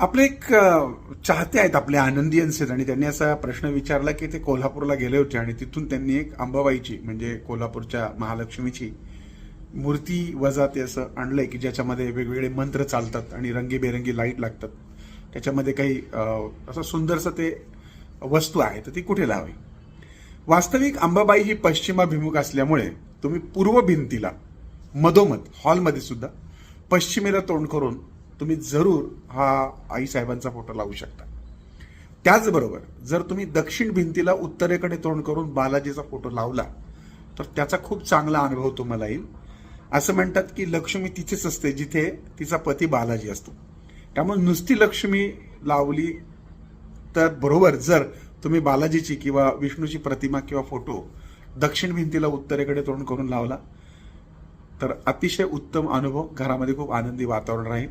आपले एक चाहते आहेत, आपले आनंदियन्स आहेत आणि त्यांनी असा प्रश्न विचारला की ते कोल्हापूरला गेले होते आणि तिथून त्यांनी एक अंबाबाईची म्हणजे कोल्हापूरच्या महालक्ष्मीची मूर्ती वजा ते असं आणलंय की ज्याच्यामध्ये वेगवेगळे मंत्र चालतात आणि रंगीबेरंगी लाईट लागतात. त्याच्यामध्ये काही असं सुंदरसं ते वस्तू आहे, तर ती कुठे लावावी. वास्तविक अंबाबाई ही पश्चिमाभिमुख असल्यामुळे तुम्ही पूर्व भिंतीला मधोमध हॉलमध्ये सुद्धा पश्चिमेला तोंड करून तुम्ही जरूर हा आईसाहेबांचा फोटो लावू शकता. त्याचबरोबर जर तुम्ही दक्षिण भिंतीला उत्तरेकडे तोंड करून बालाजीचा फोटो लावला तर त्याचा खूप चांगला अनुभव तुम्हाला येईल. असं म्हणतात की लक्ष्मी तिथेच असते जिथे तिचा पती बालाजी असतो. त्यामुळे नुसती लक्ष्मी लावली तर बरोबर, जर तुम्ही बालाजीची किंवा विष्णूची प्रतिमा किंवा फोटो दक्षिण भिंतीला उत्तरेकडे तोंड करून लावला तर अतिशय उत्तम अनुभव, घरामध्ये खूप आनंदी वातावरण राहील.